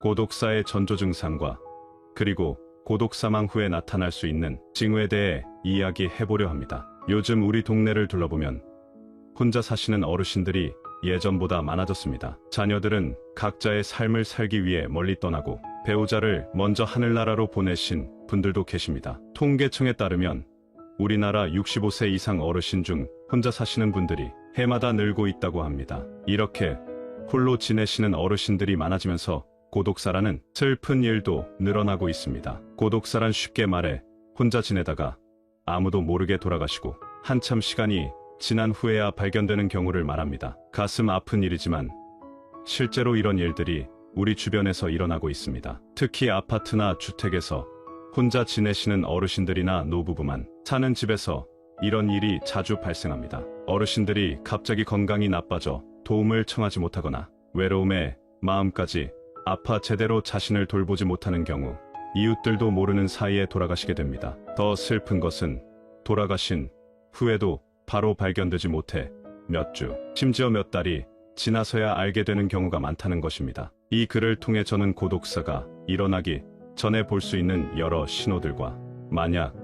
고독사의 전조 증상과 그리고 고독 사망 후에 나타날 수 있는 징후에 대해 이야기해보려 합니다. 요즘 우리 동네를 둘러보면 혼자 사시는 어르신들이 예전보다 많아졌습니다. 자녀들은 각자의 삶을 살기 위해 멀리 떠나고 배우자를 먼저 하늘나라로 보내신 분들도 계십니다. 통계청에 따르면 우리나라 65세 이상 어르신 중 혼자 사시는 분들이 해마다 늘고 있다고 합니다. 이렇게 홀로 지내시는 어르신들이 많아지면서 고독사라는 슬픈 일도 늘어나고 있습니다. 고독사란 쉽게 말해 혼자 지내다가 아무도 모르게 돌아가시고 한참 시간이 지난 후에야 발견되는 경우를 말합니다. 가슴 아픈 일이지만 실제로 이런 일들이 우리 주변에서 일어나고 있습니다. 특히 아파트나 주택에서 혼자 지내시는 어르신들이나 노부부만 사는 집에서 이런 일이 자주 발생합니다. 어르신들이 갑자기 건강이 나빠져 도움을 청하지 못하거나 외로움에 마음까지 아파 제대로 자신을 돌보지 못하는 경우 이웃들도 모르는 사이에 돌아가시게 됩니다. 더 슬픈 것은 돌아가신 후에도 바로 발견되지 못해 몇 주, 심지어 몇 달이 지나서야 알게 되는 경우가 많다는 것입니다. 이 글을 통해 저는 고독사가 일어나기 전에 볼 수 있는 여러 신호들과 만약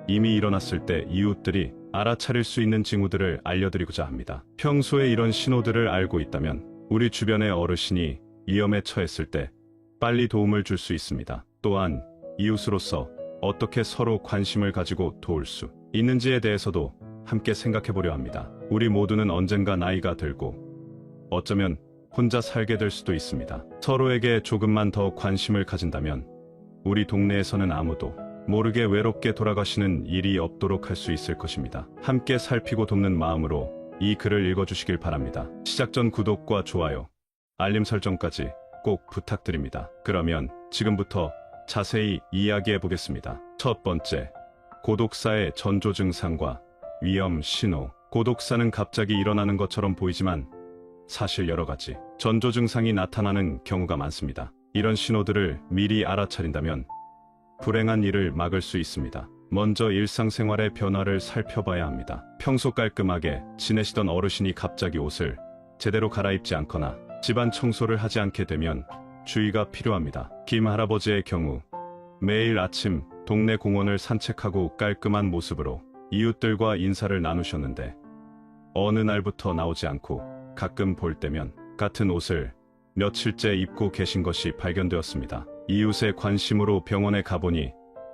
이미 일어났을 때 이웃들이 알아차릴 수 있는 징후들을 알려드리고자 합니다. 평소에 이런 신호들을 알고 있다면 우리 주변의 어르신이 위험에 처했을 때 빨리 도움을 줄 수 있습니다. 또한 이웃으로서 어떻게 서로 관심을 가지고 도울 수 있는지에 대해서도 함께 생각해보려 합니다. 우리 모두는 언젠가 나이가 들고 어쩌면 혼자 살게 될 수도 있습니다. 서로에게 조금만 더 관심을 가진다면 우리 동네에서는 아무도 모르게 외롭게 돌아가시는 일이 없도록 할 수 있을 것입니다. 함께 살피고 돕는 마음으로 이 글을 읽어주시길 바랍니다. 시작 전 구독과 좋아요, 알림 설정까지 꼭 부탁드립니다. 그러면 지금부터 자세히 이야기해 보겠습니다. 첫 번째, 고독사의 전조 증상과 위험 신호. 고독사는 갑자기 일어나는 것처럼 보이지만 사실 여러 가지 전조 증상이 나타나는 경우가 많습니다. 이런 신호들을 미리 알아차린다면 불행한 일을 막을 수 있습니다. 먼저 일상생활의 변화를 살펴봐야 합니다. 평소 깔끔하게 지내시던 어르신이 갑자기 옷을 제대로 갈아입지 않거나 집안 청소를 하지 않게 되면 주의가 필요합니다. 김 할아버지의 경우 매일 아침 동네 공원을 산책하고 깔끔한 모습으로 이웃들과 인사를 나누셨는데 어느 날부터 나오지 않고 가끔 볼 때면 같은 옷을 며칠째 입고 계신 것이 발견되었습니다. 이웃의 관심으로 병원에 가보니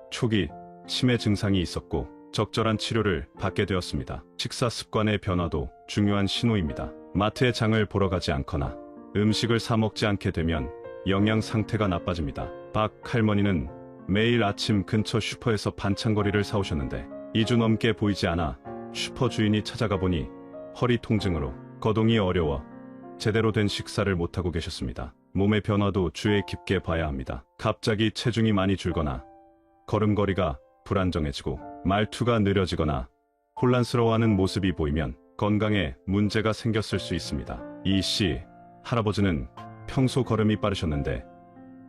초기 치매 증상이 있었고 적절한 치료를 받게 되었습니다. 식사 습관의 변화도 중요한 신호입니다. 마트에 장을 보러 가지 않거나 음식을 사 먹지 않게 되면 영양 상태가 나빠집니다. 박 할머니는 매일 아침 근처 슈퍼에서 반찬거리를 사오셨는데 2주 넘게 보이지 않아 슈퍼 주인이 찾아가 보니 허리 통증으로 거동이 어려워 제대로 된 식사를 못하고 계셨습니다. 몸의 변화도 주의 깊게 봐야 합니다. 갑자기 체중이 많이 줄거나 걸음걸이가 불안정해지고 말투가 느려지거나 혼란스러워하는 모습이 보이면 건강에 문제가 생겼을 수 있습니다. 이 씨 할아버지는 평소 걸음이 빠르셨는데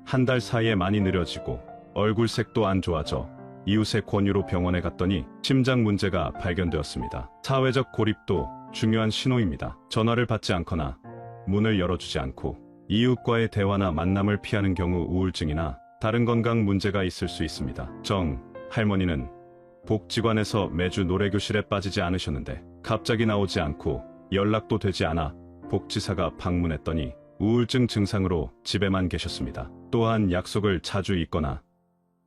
한 달 사이에 많이 느려지고 얼굴색도 안 좋아져 이웃의 권유로 병원에 갔더니 심장 문제가 발견되었습니다. 사회적 고립도 중요한 신호입니다. 전화를 받지 않거나 문을 열어주지 않고 이웃과의 대화나 만남을 피하는 경우 우울증이나 다른 건강 문제가 있을 수 있습니다. 정 할머니는 복지관에서 매주 노래교실에 빠지지 않으셨는데 갑자기 나오지 않고 연락도 되지 않아 복지사가 방문했더니 우울증 증상으로 집에만 계셨습니다. 또한 약속을 자주 잊거나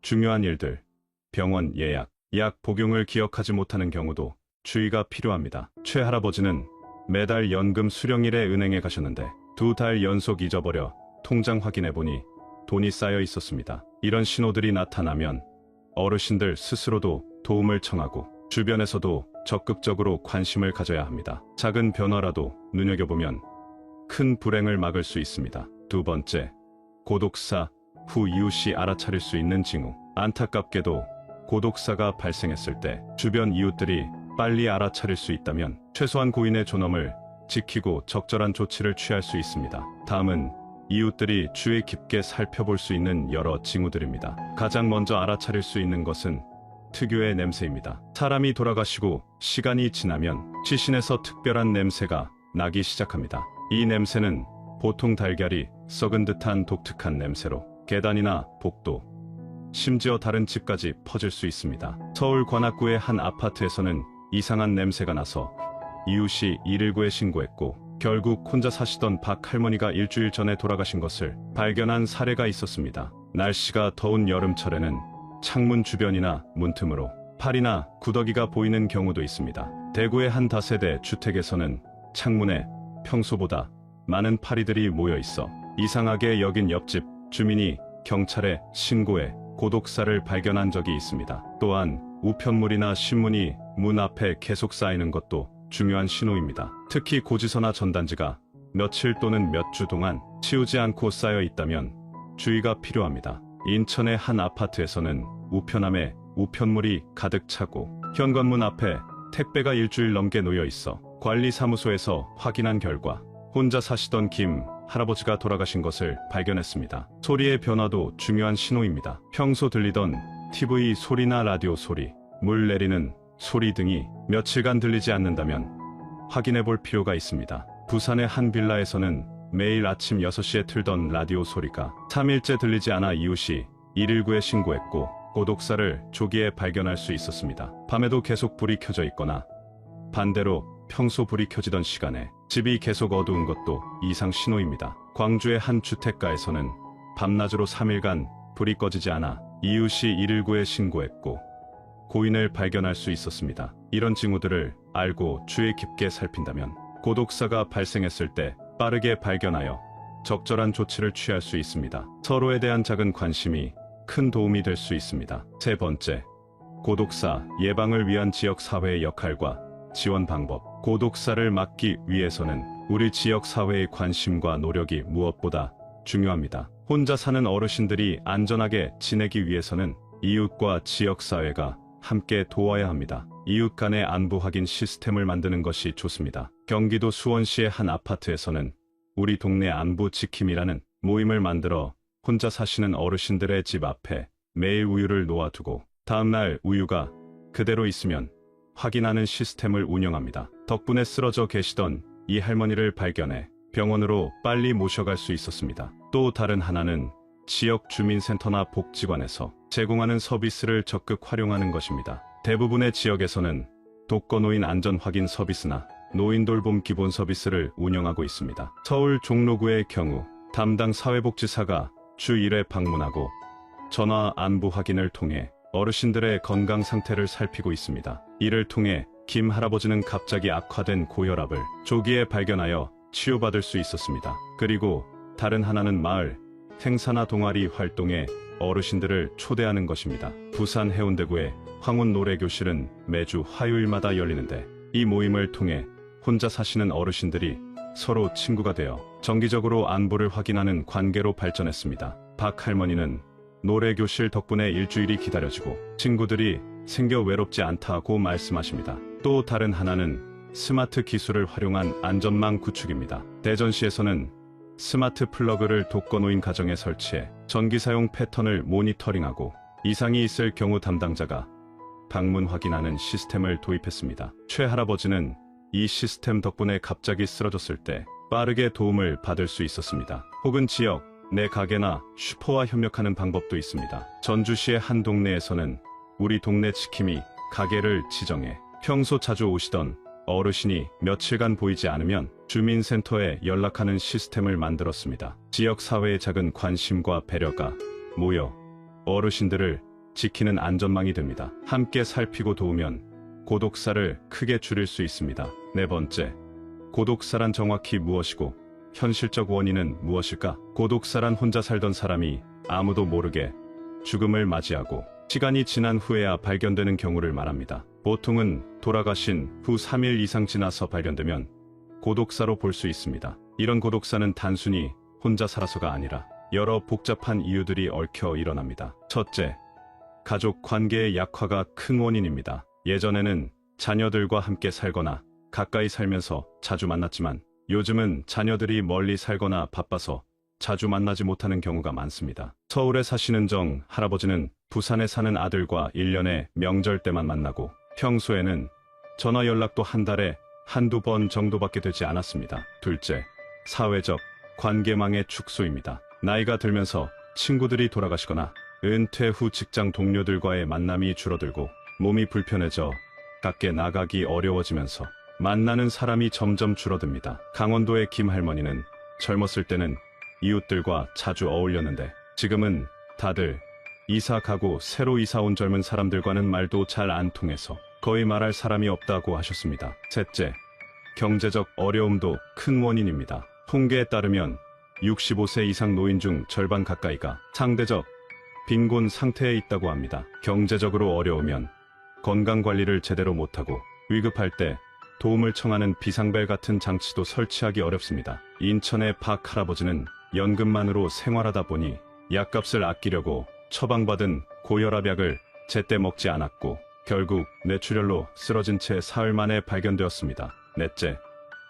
중요한 일들, 병원 예약, 약 복용을 기억하지 못하는 경우도 주의가 필요합니다. 최 할아버지는 매달 연금 수령일에 은행에 가셨는데 2달 연속 잊어버려 통장 확인해보니 돈이 쌓여 있었습니다. 이런 신호들이 나타나면 어르신들 스스로도 도움을 청하고 주변에서도 적극적으로 관심을 가져야 합니다. 작은 변화라도 눈여겨보면 큰 불행을 막을 수 있습니다. 두 번째, 고독사 후 이웃이 알아차릴 수 있는 징후. 안타깝게도 고독사가 발생했을 때 주변 이웃들이 빨리 알아차릴 수 있다면 최소한 고인의 존엄을 지키고 적절한 조치를 취할 수 있습니다. 다음은 이웃들이 주의 깊게 살펴볼 수 있는 여러 징후들입니다. 가장 먼저 알아차릴 수 있는 것은 특유의 냄새입니다. 사람이 돌아가시고 시간이 지나면 시신에서 특별한 냄새가 나기 시작합니다. 이 냄새는 보통 달걀이 썩은 듯한 독특한 냄새로 계단이나 복도, 심지어 다른 집까지 퍼질 수 있습니다. 서울 관악구의 한 아파트에서는 이상한 냄새가 나서 이웃이 119에 신고했고 결국 혼자 사시던 박 할머니가 일주일 전에 돌아가신 것을 발견한 사례가 있었습니다. 날씨가 더운 여름철에는 창문 주변이나 문틈으로 파리나 구더기가 보이는 경우도 있습니다. 대구의 한 다세대 주택에서는 창문에 평소보다 많은 파리들이 모여 있어 이상하게 여긴 옆집 주민이 경찰에 신고해 고독사를 발견한 적이 있습니다. 또한 우편물이나 신문이 문 앞에 계속 쌓이는 것도 중요한 신호입니다. 특히 고지서나 전단지가 며칠 또는 몇 주 동안 치우지 않고 쌓여 있다면 주의가 필요합니다. 인천의 한 아파트에서는 우편함에 우편물이 가득 차고 현관문 앞에 택배가 일주일 넘게 놓여 있어 관리사무소에서 확인한 결과 혼자 사시던 김 할아버지가 돌아가신 것을 발견했습니다. 소리의 변화도 중요한 신호입니다. 평소 들리던 TV 소리나 라디오 소리, 물 내리는 소리 등이 며칠간 들리지 않는다면 확인해 볼 필요가 있습니다. 부산의 한 빌라에서는 매일 아침 6시에 틀던 라디오 소리가 3일째 들리지 않아 이웃이 119에 신고했고 고독사를 조기에 발견할 수 있었습니다. 밤에도 계속 불이 켜져 있거나 반대로 평소 불이 켜지던 시간에 집이 계속 어두운 것도 이상 신호입니다. 광주의 한 주택가에서는 밤낮으로 3일간 불이 꺼지지 않아 이웃이 119에 신고했고 고인을 발견할 수 있었습니다. 이런 징후들을 알고 주의 깊게 살핀다면 고독사가 발생했을 때 빠르게 발견하여 적절한 조치를 취할 수 있습니다. 서로에 대한 작은 관심이 큰 도움이 될 수 있습니다. 세 번째, 고독사 예방을 위한 지역사회의 역할과 지원 방법. 고독사를 막기 위해서는 우리 지역사회의 관심과 노력이 무엇보다 중요합니다. 혼자 사는 어르신들이 안전하게 지내기 위해서는 이웃과 지역사회가 함께 도와야 합니다. 이웃 간의 안부 확인 시스템을 만드는 것이 좋습니다. 경기도 수원시의 한 아파트에서는 우리 동네 안부 지킴이라는 모임을 만들어 혼자 사시는 어르신들의 집 앞에 매일 우유를 놓아두고 다음날 우유가 그대로 있으면 확인하는 시스템을 운영합니다. 덕분에 쓰러져 계시던 이 할머니를 발견해 병원으로 빨리 모셔갈 수 있었습니다. 또 다른 하나는 지역 주민센터나 복지관에서 제공하는 서비스를 적극 활용하는 것입니다. 대부분의 지역에서는 독거노인 안전 확인 서비스나 노인 돌봄 기본 서비스를 운영하고 있습니다. 서울 종로구의 경우 담당 사회복지사가 주 1회 방문하고 전화 안부 확인을 통해 어르신들의 건강 상태를 살피고 있습니다. 이를 통해 김 할아버지는 갑자기 악화된 고혈압을 조기에 발견하여 치유받을 수 있었습니다. 그리고 다른 하나는 마을 행사나 동아리 활동에 어르신들을 초대하는 것입니다. 부산 해운대구의 황혼 노래교실은 매주 화요일마다 열리는데 이 모임을 통해 혼자 사시는 어르신들이 서로 친구가 되어 정기적으로 안부를 확인하는 관계로 발전했습니다. 박 할머니는 노래교실 덕분에 일주일이 기다려지고 친구들이 생겨 외롭지 않다고 말씀하십니다. 또 다른 하나는 스마트 기술을 활용한 안전망 구축입니다. 대전시에서는 스마트 플러그를 독거노인 가정에 설치해 전기 사용 패턴을 모니터링하고 이상이 있을 경우 담당자가 방문 확인하는 시스템을 도입했습니다. 최 할아버지는 이 시스템 덕분에 갑자기 쓰러졌을 때 빠르게 도움을 받을 수 있었습니다. 혹은 지역 내 가게나 슈퍼와 협력하는 방법도 있습니다. 전주시의 한 동네에서는 우리 동네 지킴이 가게를 지정해 평소 자주 오시던 어르신이 며칠간 보이지 않으면 주민센터에 연락하는 시스템을 만들었습니다. 지역사회의 작은 관심과 배려가 모여 어르신들을 지키는 안전망이 됩니다. 함께 살피고 도우면 고독사를 크게 줄일 수 있습니다. 네 번째, 고독사란 정확히 무엇이고 현실적 원인은 무엇일까? 고독사란 혼자 살던 사람이 아무도 모르게 죽음을 맞이하고 시간이 지난 후에야 발견되는 경우를 말합니다. 보통은 돌아가신 후 3일 이상 지나서 발견되면 고독사로 볼 수 있습니다. 이런 고독사는 단순히 혼자 살아서가 아니라 여러 복잡한 이유들이 얽혀 일어납니다. 첫째, 가족 관계의 약화가 큰 원인입니다. 예전에는 자녀들과 함께 살거나 가까이 살면서 자주 만났지만 요즘은 자녀들이 멀리 살거나 바빠서 자주 만나지 못하는 경우가 많습니다. 서울에 사시는 정 할아버지는 부산에 사는 아들과 1년에 명절 때만 만나고 평소에는 전화 연락도 한 달에 한두 번 정도밖에 되지 않았습니다. 둘째, 사회적 관계망의 축소입니다. 나이가 들면서 친구들이 돌아가시거나 은퇴 후 직장 동료들과의 만남이 줄어들고 몸이 불편해져 밖에 나가기 어려워지면서 만나는 사람이 점점 줄어듭니다. 강원도의 김할머니는 젊었을 때는 이웃들과 자주 어울렸는데 지금은 다들 이사 가고 새로 이사 온 젊은 사람들과는 말도 잘 안 통해서 거의 말할 사람이 없다고 하셨습니다. 셋째, 경제적 어려움도 큰 원인입니다. 통계에 따르면 65세 이상 노인 중 절반 가까이가 상대적 빈곤 상태에 있다고 합니다. 경제적으로 어려우면 건강관리를 제대로 못하고 위급할 때 도움을 청하는 비상벨 같은 장치도 설치하기 어렵습니다. 인천의 박 할아버지는 연금만으로 생활하다 보니 약값을 아끼려고 처방받은 고혈압약을 제때 먹지 않았고 결국 뇌출혈로 쓰러진 채 사흘 만에 발견되었습니다. 넷째,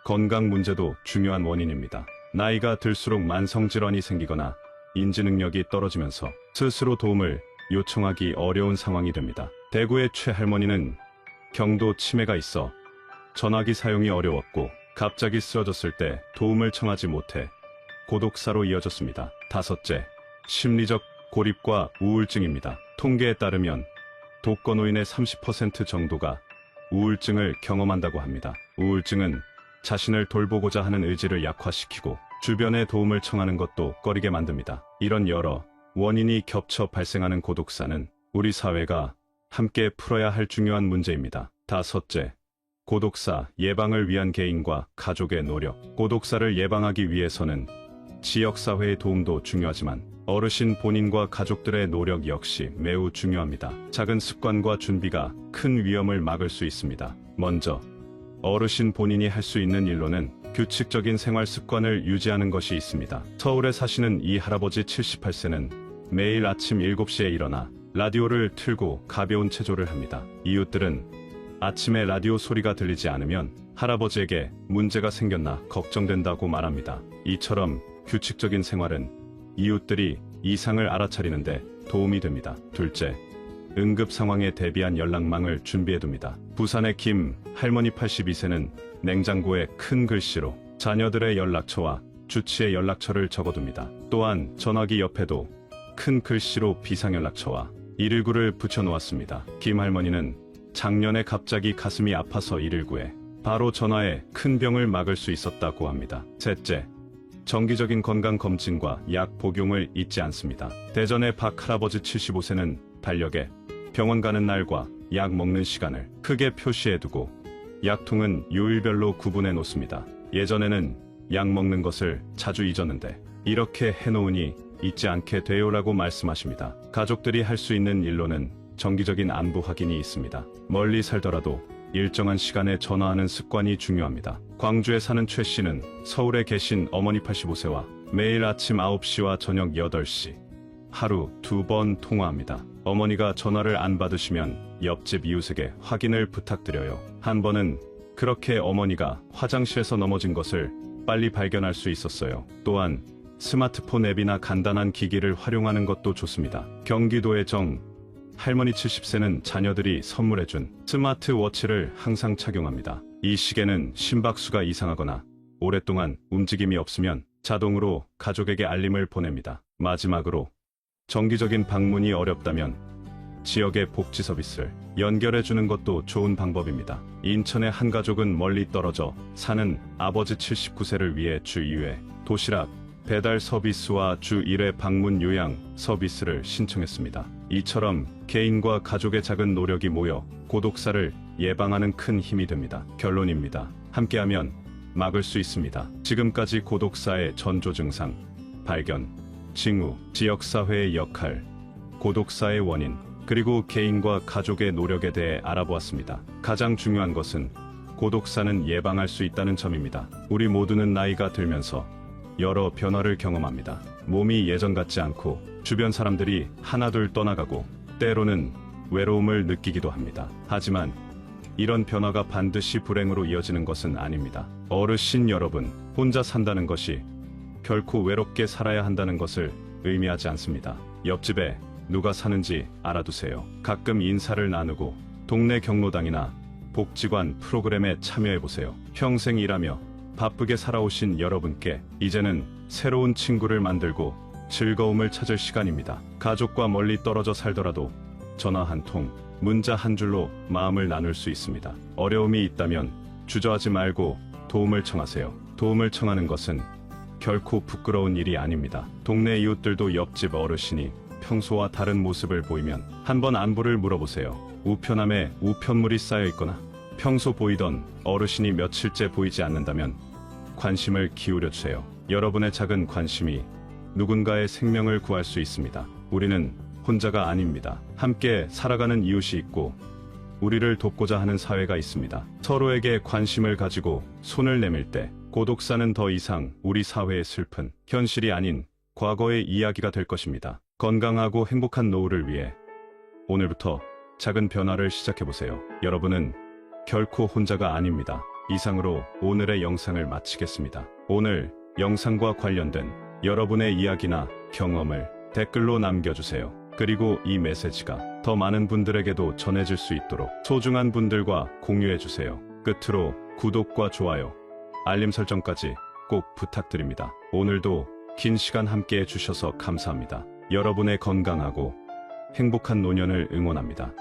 건강 문제도 중요한 원인입니다. 나이가 들수록 만성질환이 생기거나 인지능력이 떨어지면서 스스로 도움을 요청하기 어려운 상황이 됩니다. 대구의 최할머니는 경도 치매가 있어 전화기 사용이 어려웠고 갑자기 쓰러졌을 때 도움을 청하지 못해 고독사로 이어졌습니다. 다섯째, 심리적 고립과 우울증입니다. 통계에 따르면 독거노인의 30% 정도가 우울증을 경험한다고 합니다. 우울증은 자신을 돌보고자 하는 의지를 약화시키고 주변의 도움을 청하는 것도 꺼리게 만듭니다. 이런 여러 원인이 겹쳐 발생하는 고독사는 우리 사회가 함께 풀어야 할 중요한 문제입니다. 다섯째, 고독사 예방을 위한 개인과 가족의 노력. 고독사를 예방하기 위해서는 지역사회의 도움도 중요하지만 어르신 본인과 가족들의 노력 역시 매우 중요합니다. 작은 습관과 준비가 큰 위험을 막을 수 있습니다. 먼저 어르신 본인이 할 수 있는 일로는 규칙적인 생활 습관을 유지하는 것이 있습니다. 서울에 사시는 이 할아버지 78세는 매일 아침 7시에 일어나 라디오를 틀고 가벼운 체조를 합니다. 이웃들은 아침에 라디오 소리가 들리지 않으면 할아버지에게 문제가 생겼나 걱정된다고 말합니다. 이처럼 규칙적인 생활은 이웃들이 이상을 알아차리는데 도움이 됩니다. 둘째, 응급 상황에 대비한 연락망을 준비해둡니다. 부산의 김 할머니 82세는 냉장고에 큰 글씨로 자녀들의 연락처와 주치의 연락처를 적어둡니다. 또한 전화기 옆에도 큰 글씨로 비상연락처와 119를 붙여놓았습니다. 김 할머니는 작년에 갑자기 가슴이 아파서 119에 바로 전화해 큰 병을 막을 수 있었다고 합니다. 셋째, 정기적인 건강검진과 약 복용을 잊지 않습니다. 대전의 박 할아버지 75세는 달력에 병원 가는 날과 약 먹는 시간을 크게 표시해두고 약통은 요일별로 구분해 놓습니다. 예전에는 약 먹는 것을 자주 잊었는데 이렇게 해놓으니 잊지 않게 돼요라고 말씀하십니다. 가족들이 할 수 있는 일로는 정기적인 안부 확인이 있습니다. 멀리 살더라도 일정한 시간에 전화하는 습관이 중요합니다. 광주에 사는 최 씨는 서울에 계신 어머니 85세와 매일 아침 9시와 저녁 8시 하루 2번 통화합니다. 어머니가 전화를 안 받으시면 옆집 이웃에게 확인을 부탁드려요. 한 번은 그렇게 어머니가 화장실에서 넘어진 것을 빨리 발견할 수 있었어요. 또한 스마트폰 앱이나 간단한 기기를 활용하는 것도 좋습니다. 경기도의 정 할머니 70세는 자녀들이 선물해준 스마트워치를 항상 착용합니다. 이 시계는 심박수가 이상하거나 오랫동안 움직임이 없으면 자동으로 가족에게 알림을 보냅니다. 마지막으로 정기적인 방문이 어렵다면 지역의 복지 서비스를 연결해주는 것도 좋은 방법입니다. 인천의 한 가족은 멀리 떨어져 사는 아버지 79세를 위해 주 2회 도시락 배달 서비스와 주 1회 방문 요양 서비스를 신청했습니다. 이처럼 개인과 가족의 작은 노력이 모여 고독사를 예방하는 큰 힘이 됩니다. 결론입니다. 함께하면 막을 수 있습니다. 지금까지 고독사의 전조 증상, 발견, 징후, 지역사회의 역할, 고독사의 원인, 그리고 개인과 가족의 노력에 대해 알아보았습니다. 가장 중요한 것은 고독사는 예방할 수 있다는 점입니다. 우리 모두는 나이가 들면서 여러 변화를 경험합니다. 몸이 예전 같지 않고 주변 사람들이 하나둘 떠나가고 때로는 외로움을 느끼기도 합니다. 하지만 이런 변화가 반드시 불행으로 이어지는 것은 아닙니다. 어르신 여러분, 혼자 산다는 것이 결코 외롭게 살아야 한다는 것을 의미하지 않습니다. 옆집에 누가 사는지 알아두세요. 가끔 인사를 나누고 동네 경로당이나 복지관 프로그램에 참여해보세요. 평생 일하며 바쁘게 살아오신 여러분께 이제는 새로운 친구를 만들고 즐거움을 찾을 시간입니다. 가족과 멀리 떨어져 살더라도 전화 한 통, 문자 한 줄로 마음을 나눌 수 있습니다. 어려움이 있다면 주저하지 말고 도움을 청하세요. 도움을 청하는 것은 결코 부끄러운 일이 아닙니다. 동네 이웃들도 옆집 어르신이 평소와 다른 모습을 보이면 한번 안부를 물어보세요. 우편함에 우편물이 쌓여 있거나 평소 보이던 어르신이 며칠째 보이지 않는다면 관심을 기울여 주세요. 여러분의 작은 관심이 누군가의 생명을 구할 수 있습니다. 우리는 혼자가 아닙니다. 함께 살아가는 이웃이 있고 우리를 돕고자 하는 사회가 있습니다. 서로에게 관심을 가지고 손을 내밀 때 고독사는 더 이상 우리 사회의 슬픈 현실이 아닌 과거의 이야기가 될 것입니다. 건강하고 행복한 노후를 위해 오늘부터 작은 변화를 시작해보세요. 여러분은 결코 혼자가 아닙니다. 이상으로 오늘의 영상을 마치겠습니다. 오늘 영상과 관련된 여러분의 이야기나 경험을 댓글로 남겨주세요. 그리고 이 메시지가 더 많은 분들에게도 전해질 수 있도록 소중한 분들과 공유해주세요. 끝으로 구독과 좋아요, 알림 설정까지 꼭 부탁드립니다. 오늘도 긴 시간 함께 해주셔서 감사합니다. 여러분의 건강하고 행복한 노년을 응원합니다.